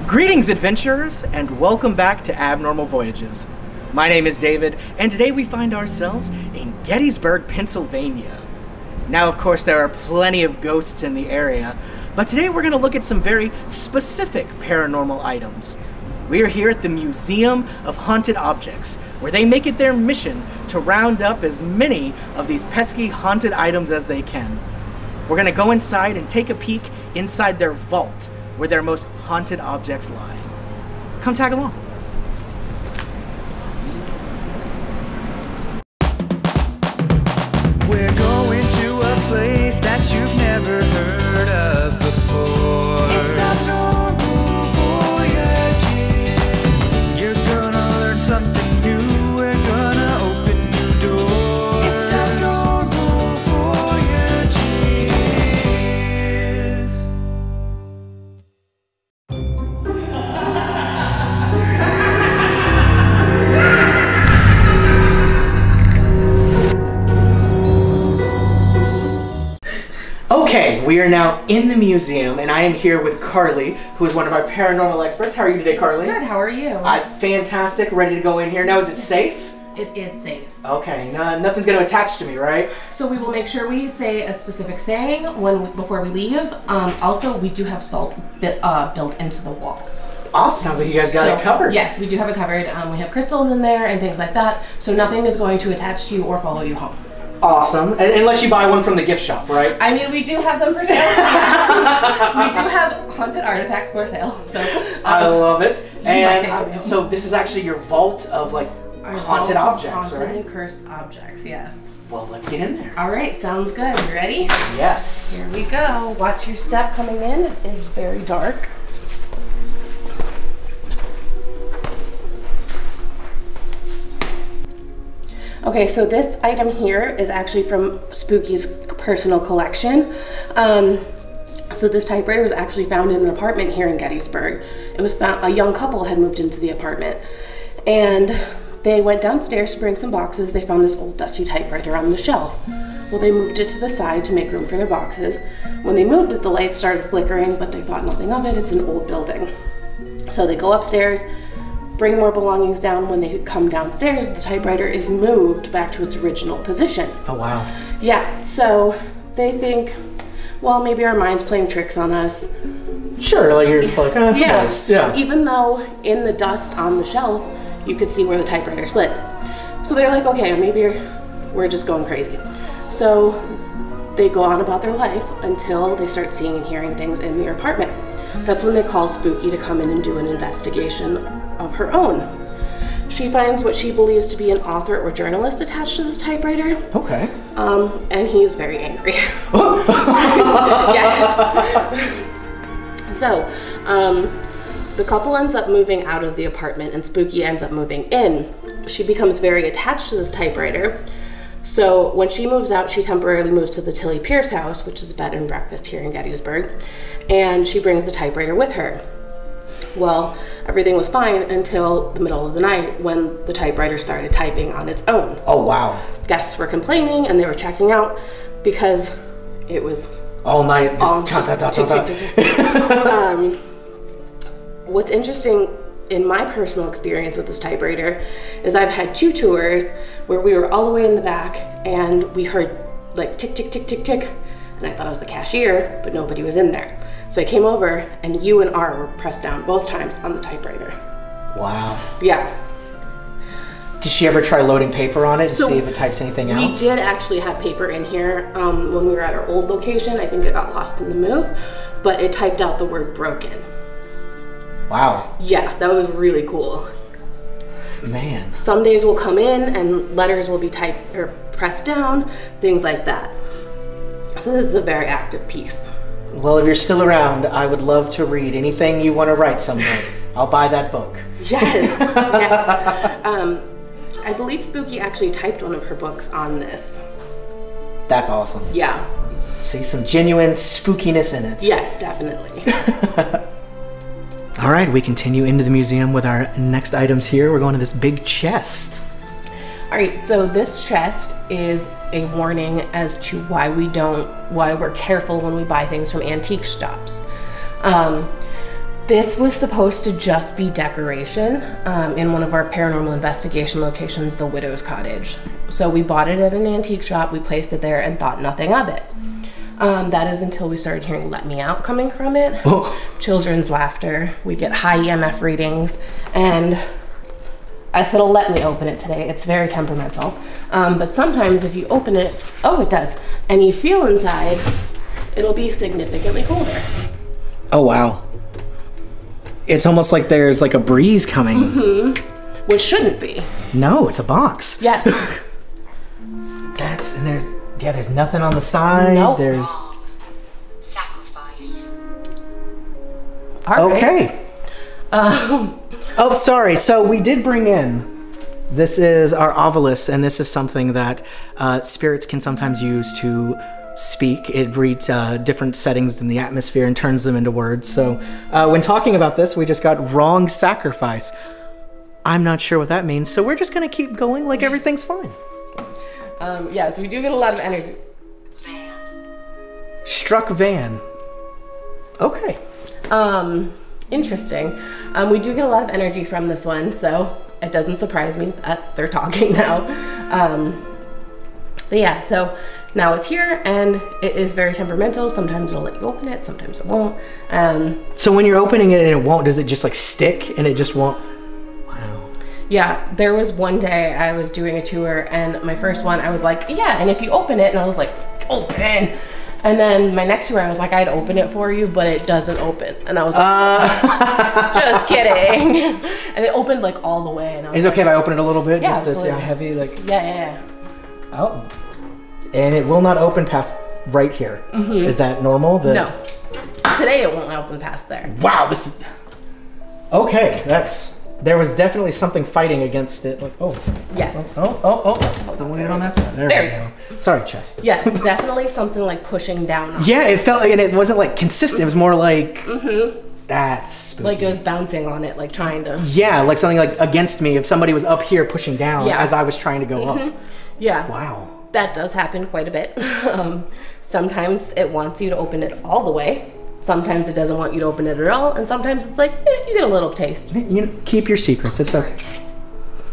Greetings, adventurers, and welcome back to Abnormal Voyages. My name is David, and today we find ourselves in Gettysburg, Pennsylvania. Now, of course, there are plenty of ghosts in the area, but today we're going to look at some very specific paranormal items. We are here at the Museum of Haunted Objects, where they make it their mission to round up as many of these pesky haunted items as they can. We're going to go inside and take a peek inside their vault, where their most haunted objects lie. Come tag along. We're going to a place that you've never heard of before. It's Abnormal Voyages. You're gonna learn something new. We're gonna open new doors. It's Abnormal Voyages. Okay, we are now in the museum, and I am here with Carly, who is one of our paranormal experts. How are you today, Carly? Good, how are you? Fantastic, ready to go in here. Now, is it safe? It is safe. Okay, nothing's going to attach to me, right? So we will make sure we say a specific saying before we leave. Also, we do have salt built into the walls. Awesome, sounds like you guys got it covered. Yes, we do have it covered. We have crystals in there and things like that, so nothing is going to attach to you or follow you home. Awesome, unless you buy one from the gift shop, right? I mean, we do have them for sale. We do have haunted artifacts for sale. So I love it. And so this is actually your vault of like haunted objects, haunted right? and cursed objects, yes. Well, let's get in there. All right, sounds good. You ready? Yes. Here we go. Watch your step coming in. It is very dark. Okay, so this item here is actually from Spooky's personal collection. So this typewriter was actually found in an apartment here in Gettysburg. It was found, a young couple had moved into the apartment, and they went downstairs to bring some boxes. They found this old dusty typewriter on the shelf. Well, they moved it to the side to make room for their boxes. When they moved it, the lights started flickering, but they thought nothing of it. It's an old building. So they go upstairs, bring more belongings down. When they come downstairs, the typewriter is moved back to its original position. Oh, wow. Yeah, so they think, well, maybe our mind's playing tricks on us. Sure, like you're just like, yeah. Nice. Yeah. Even though in the dust on the shelf, you could see where the typewriter slid. So they're like, okay, maybe we're just going crazy. So they go on about their life until they start seeing and hearing things in their apartment. That's when they call Spooky to come in and do an investigation of her own. She finds what she believes to be an author or journalist attached to this typewriter. Okay. And he's very angry. Yes. So, the couple ends up moving out of the apartment and Spooky ends up moving in. She becomes very attached to this typewriter. So when she moves out, she temporarily moves to the Tilly Pierce house, which is a bed and breakfast here in Gettysburg, and she brings the typewriter with her. Well, everything was fine until the middle of the night when the typewriter started typing on its own. Oh, wow. Guests were complaining and they were checking out because it was all night. What's interesting in my personal experience with this typewriter is I've had 2 tours where we were all the way in the back and we heard like tick, tick, tick, tick, tick. And I thought it was the cashier, but nobody was in there. So I came over and U and R were pressed down both times on the typewriter. Wow. Yeah. Did she ever try loading paper on it to see if it types anything out? We did actually have paper in here when we were at our old location. I think it got lost in the move, but it typed out the word broken. Wow. Yeah, that was really cool. Man. Some days we'll come in and letters will be typed or pressed down, things like that. So this is a very active piece. Well, if you're still around, I would love to read anything you want to write someday. I'll buy that book. Yes, yes. I believe Spooky actually typed one of her books on this. That's awesome. Yeah. See some genuine spookiness in it. Yes, definitely. All right, we continue into the museum with our next items here. We're going to this big chest. All right, so this chest is a warning as to why we're careful when we buy things from antique shops. This was supposed to just be decoration in one of our paranormal investigation locations, the Widow's Cottage. So we bought it at an antique shop, we placed it there and thought nothing of it. That is until we started hearing "Let Me Out" coming from it. Oh. Children's laughter. We get high EMF readings, and if it'll let me open it today, it's very temperamental. But sometimes if you open it, oh, it does, and you feel inside, it'll be significantly colder. Oh, wow. It's almost like there's like a breeze coming. Mm-hmm. Which shouldn't be. No, it's a box. Yeah. And there's nothing on the side. Nope. There's Sacrifice. All right. okay. Oh, sorry. So we did bring in. This is our ovilus, and this is something that spirits can sometimes use to speak. It reads different settings in the atmosphere and turns them into words. So when talking about this, we just got wrong sacrifice. I'm not sure what that means, so we're just gonna keep going like everything's fine. Yes, we do get a lot of energy. Struck van. Okay. Interesting. We do get a lot of energy from this one, so it doesn't surprise me that they're talking now. But yeah, so now it's here, and it is very temperamental. Sometimes it'll let you open it, sometimes it won't. So when you're opening it and it won't, does it just like stick and it just won't? Wow. Yeah, there was one day I was doing a tour, and my first one, I was like, yeah, and if you open it, and I was like, open. And then my next tour, I was like, I'd open it for you, but it doesn't open. And I was like, just kidding. And it opened like all the way. And I was Is it okay if I open it a little bit? Yeah, just to see how absolutely. heavy, like. Yeah. Oh. And it will not open past right here. Mm-hmm. Is that normal? No. Today it won't open past there. Wow, this is. Okay, there was definitely something fighting against it. Like, oh. Yes. Oh. Don't want it on that side. There we go. Sorry, chest. Yeah, definitely something like pushing down on Yeah, it felt like, and it wasn't like consistent. It was more like. That's spooky. Like it was bouncing on it, like trying to. Yeah, like something like against me. If somebody was up here pushing down as I was trying to go up. Yeah. Wow. That does happen quite a bit. Sometimes it wants you to open it all the way. Sometimes it doesn't want you to open it at all, and sometimes it's like, you get a little taste. You know, keep your secrets. It's okay.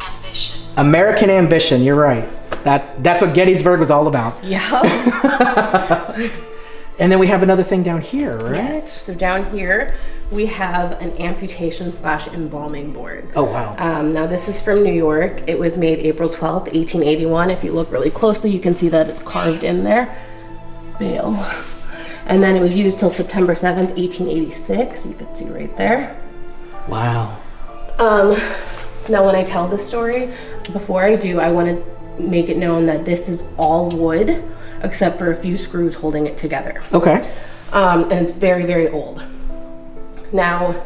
Ambition. American ambition. You're right. That's what Gettysburg was all about. Yeah. And then we have another thing down here, right? Yes. So down here we have an amputation / embalming board. Oh wow. Now this is from New York. It was made April 12th, 1881. If you look really closely, you can see that it's carved in there. Bail. And then it was used till September 7th, 1886. You can see right there. Wow. Now when I tell this story, before I do, I want to make it known that this is all wood, except for a few screws holding it together. Okay. And it's very, very old. Now,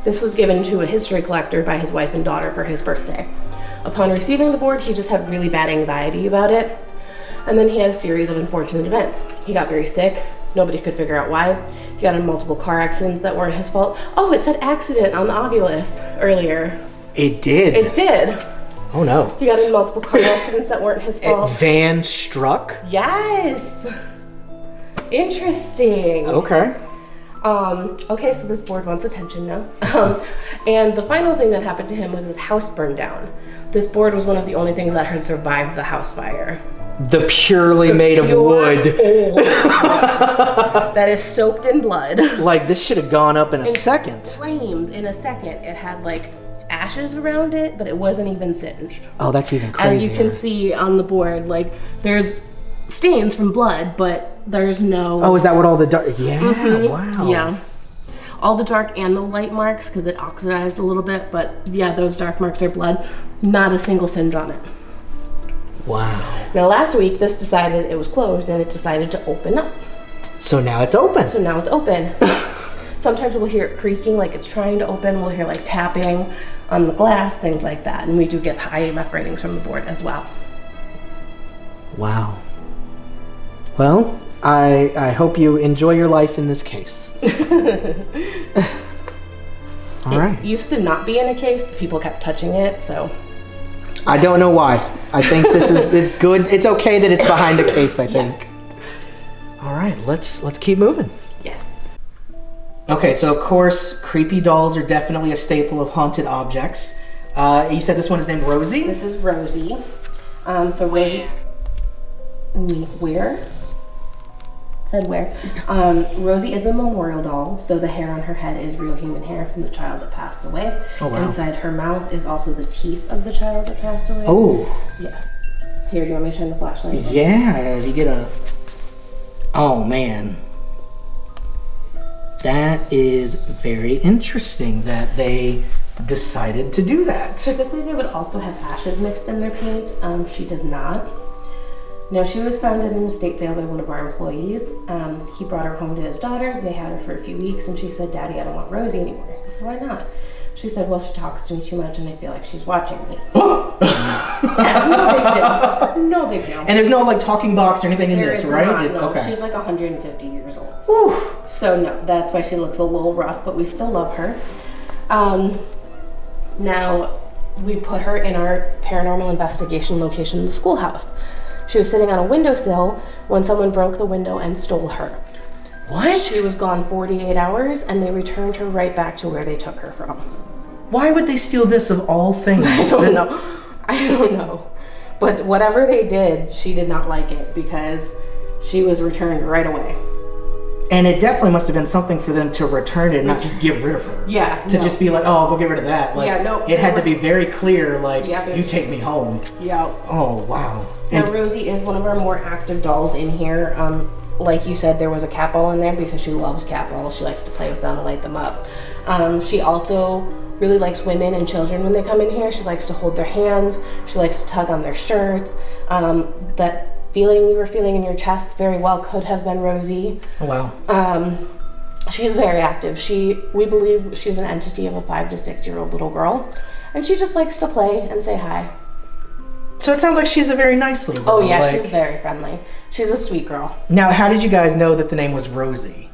this was given to a history collector by his wife and daughter for his birthday. Upon receiving the board, he just had really bad anxiety about it. And then he had a series of unfortunate events. He got very sick. Nobody could figure out why. He got in multiple car accidents that weren't his fault. Oh, it said accident on the ovulus earlier. It did. It did. Oh no. He got in multiple car accidents that weren't his fault. Van struck? Yes. Interesting. Okay. Okay, so this board wants attention now. And the final thing that happened to him was his house burned down. This board was one of the only things that had survived the house fire. The purely made of wood. Old that is soaked in blood. Like this should have gone up in a second. Flames in a second. It had like ashes around it, but it wasn't even singed. Oh, that's even crazier. As you can see on the board, like there's stains from blood, but there's no. Oh, is that what all the dark? Yeah. Wow. Yeah. All the dark and the light marks, because it oxidized a little bit, but yeah, those dark marks are blood. Not a single singe on it. Wow. Now last week, this decided it was closed, and it decided to open up. So now it's open. So now it's open. Sometimes we'll hear it creaking like it's trying to open. We'll hear like tapping on the glass, things like that. And we do get high EMF ratings from the board as well. Wow. Well, I hope you enjoy your life in this case. All right. It used to not be in a case, but people kept touching it, so. I don't know why. I think it's good. It's okay that it's behind a case, I think. Yes. All right, let's keep moving. Yes. Okay, so of course, creepy dolls are definitely a staple of haunted objects. You said this one is named Rosie? This is Rosie. So Rosie... Where? Said where. Rosie is a memorial doll, so the hair on her head is real human hair from the child that passed away. Oh, wow. Inside her mouth is also the teeth of the child that passed away. Oh. Yes. Here, do you want me to shine the flashlight? Yeah, if you get a... Oh, man. That is very interesting that they decided to do that. Typically, they would also have ashes mixed in their paint. She does not. Now, she was found in an estate sale by one of our employees. He brought her home to his daughter. They had her for a few weeks, and she said, "Daddy, I don't want Rosie anymore." I said, "Why not?" She said, "Well, she talks to me too much, and I feel like she's watching me." Yeah, no big deal. No big deal. And there's no, like, talking box or anything in There this, is right? not, It's no. okay. She's like 150 years old. Whew. So, no, that's why she looks a little rough, but we still love her. Now, we put her in our paranormal investigation location in the schoolhouse. She was sitting on a windowsill when someone broke the window and stole her. What? She was gone 48 hours, and they returned her right back to where they took her from. Why would they steal this of all things? I don't know. I don't know. But whatever they did, she did not like it because she was returned right away. And it definitely must have been something for them to return it and not just get rid of her. Yeah. To just be like, oh, I'll go get rid of that. Like, Yeah, no, it had to be very clear, like, Yeah, you take me home. Yeah. Oh, wow. Now, And Rosie is one of our more active dolls in here. Like you said, there was a cat ball in there because she loves cat balls. She likes to play with them and light them up. She also really likes women and children when they come in here. She likes to hold their hands. She likes to tug on their shirts. That feeling you were feeling in your chest very well could have been Rosie. oh, wow. She's very active. We believe she's an entity of a 5 to 6 year old little girl. And she just likes to play and say hi. So it sounds like she's a very nice little girl. Oh yeah, like, she's very friendly. She's a sweet girl. Now, how did you guys know that the name was Rosie?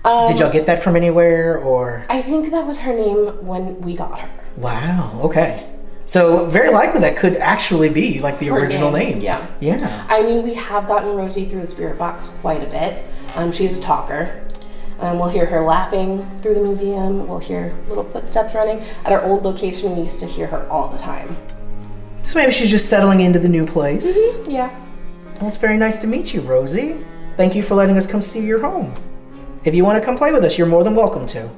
Did y'all get that from anywhere, or? I think that was her name when we got her. Wow, okay. So very likely that could actually be like the Her original name. Yeah. Yeah. I mean, we have gotten Rosie through the spirit box quite a bit. She's a talker. We'll hear her laughing through the museum. We'll hear little footsteps running. At our old location, we used to hear her all the time. So maybe she's just settling into the new place. Mm-hmm. Yeah. Well, it's very nice to meet you, Rosie. Thank you for letting us come see your home. If you want to come play with us, you're more than welcome to.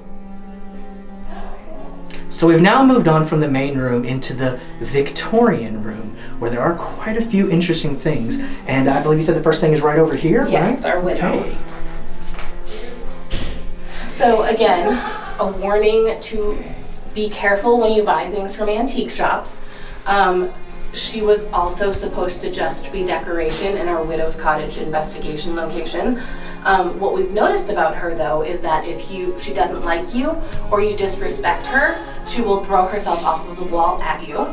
So we've now moved on from the main room into the Victorian room, where there are quite a few interesting things. And I believe you said the first thing is right over here, Yes, right? our widow. Okay. So again, a warning to be careful when you buy things from antique shops. She was also supposed to just be decoration in our widow's cottage investigation location. What we've noticed about her though is that if she doesn't like you or you disrespect her, she will throw herself off of the wall at you.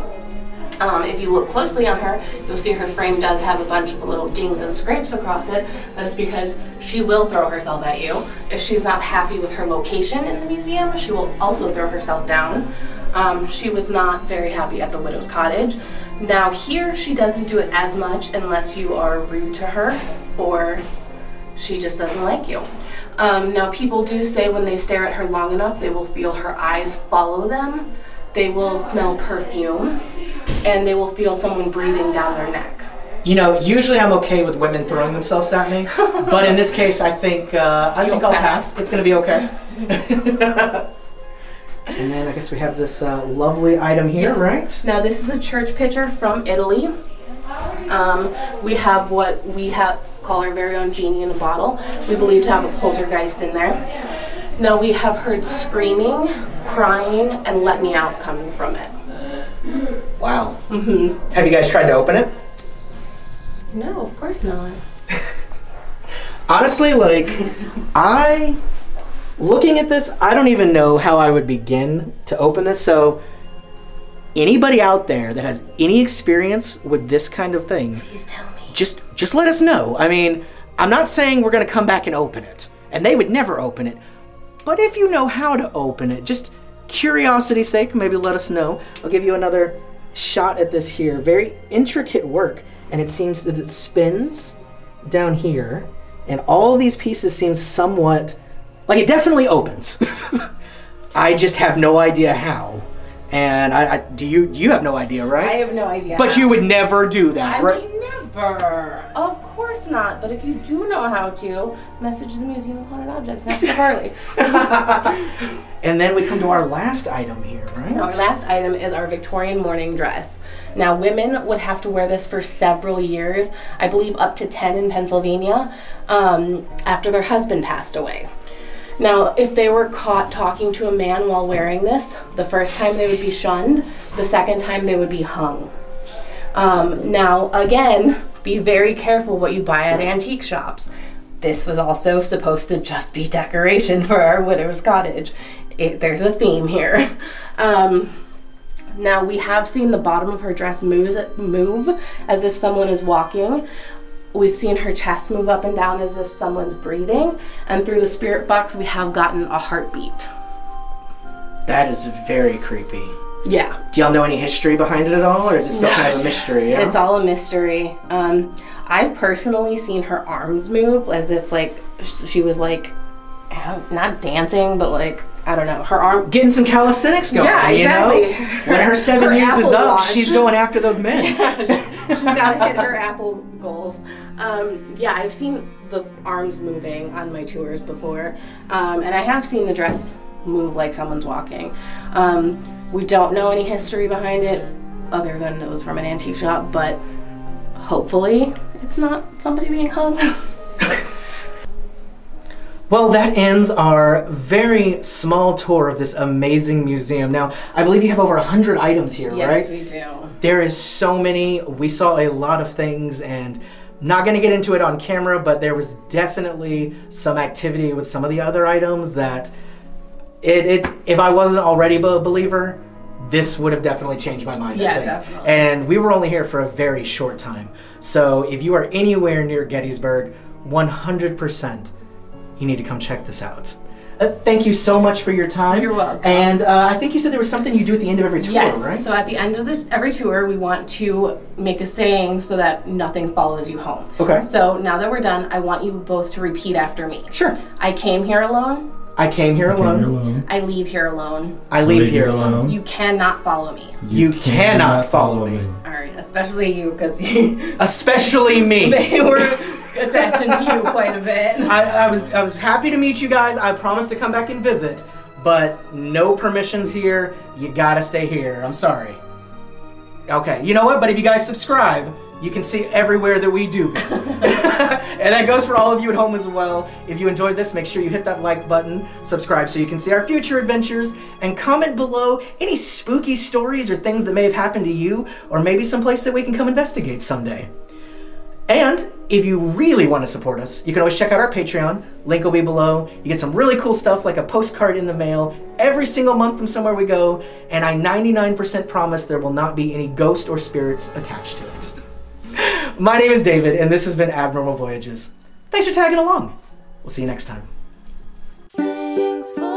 If you look closely on her, you'll see her frame does have a bunch of little dings and scrapes across it. That is because she will throw herself at you. If she's not happy with her location in the museum, she will also throw herself down. She was not very happy at the widow's cottage. Now here, she doesn't do it as much unless you are rude to her or she just doesn't like you. Now people do say when they stare at her long enough, they will feel her eyes follow them. They will smell perfume and they will feel someone breathing down their neck. You know, usually I'm okay with women throwing themselves at me, but in this case, I think I'll pass. It's gonna be okay. And then I guess we have this lovely item here, Yes. right? Now this is a church picture from Italy. We have what we call our very own genie in a bottle. We believe to have a poltergeist in there. Now we have heard screaming, crying, and let me out coming from it. Wow. Mm-hmm. Have you guys tried to open it? No, of course not. Honestly, like, looking at this, I don't even know how I would begin to open this. So anybody out there that has any experience with this kind of thing, Please tell me. just let us know. I mean, I'm not saying we're gonna come back and open it, and they would never open it. But if you know how to open it, just curiosity's sake, maybe let us know. I'll give you another shot at this here. Very intricate work, and it seems that it spins down here, and all these pieces seem somewhat Like, it definitely opens. I just have no idea how. And do you have no idea, right? I have no idea. But you would never do that, right? I would never. Of course not. But if you do know how to, message the Museum of Haunted Objects next to Harley. And then we come to our last item here, right? Now, our last item is our Victorian morning dress. Now, women would have to wear this for several years, I believe up to 10 in Pennsylvania, after their husband passed away. Now, if they were caught talking to a man while wearing this, the first time they would be shunned, the second time they would be hung. Now, again, be very careful what you buy at antique shops. This was also supposed to just be decoration for our widow's cottage. There's a theme here. Now, we have seen the bottom of her dress move as if someone is walking. We've seen her chest move up and down as if someone's breathing. And through the spirit box, we have gotten a heartbeat. That is very creepy. Yeah. Do y'all know any history behind it at all, or is it still kind of a mystery? Yeah? It's all a mystery. I've personally seen her arms move as if like she was like, not dancing, but like, I don't know, her arm. Getting some calisthenics going, yeah, exactly. You know? When her 7 years is up, she's going after those men. She's got to hit her Apple goals. Yeah, I've seen the arms moving on my tours before. And I have seen the dress move like someone's walking. We don't know any history behind it other than it was from an antique shop, but hopefully it's not somebody being hung. Well, that ends our very small tour of this amazing museum. Now, I believe you have over 100 items here, right? Yes, we do. There is so many. We saw a lot of things, and not going to get into it on camera, but there was definitely some activity with some of the other items that if I wasn't already a believer, this would have definitely changed my mind, I think. Definitely. And we were only here for a very short time. So if you are anywhere near Gettysburg, 100%, you need to come check this out. Thank you so much for your time. You're welcome. And I think you said there was something you do at the end of every tour, yes, right? So at the end of every tour, we want to make a saying so that nothing follows you home. Okay. So now that we're done, I want you both to repeat after me. Sure. I came here alone. I came here alone. I leave here alone. I leave here alone. You cannot follow me. You cannot follow me. All right, especially you, because you... Especially me. They were attaching to you quite a bit. I was happy to meet you guys. I promised to come back and visit, but no permissions here. You gotta stay here. I'm sorry. Okay, you know what? But if you guys subscribe, you can see everywhere that we do go. And that goes for all of you at home as well. If you enjoyed this, make sure you hit that like button, subscribe so you can see our future adventures, and comment below any spooky stories or things that may have happened to you, or maybe someplace that we can come investigate someday. And if you really want to support us, you can always check out our Patreon. Link will be below. You get some really cool stuff like a postcard in the mail every single month from somewhere we go, and I 99% promise there will not be any ghost or spirits attached to it. My name is David, and this has been Abnormal Voyages. Thanks for tagging along. We'll see you next time. Thanks for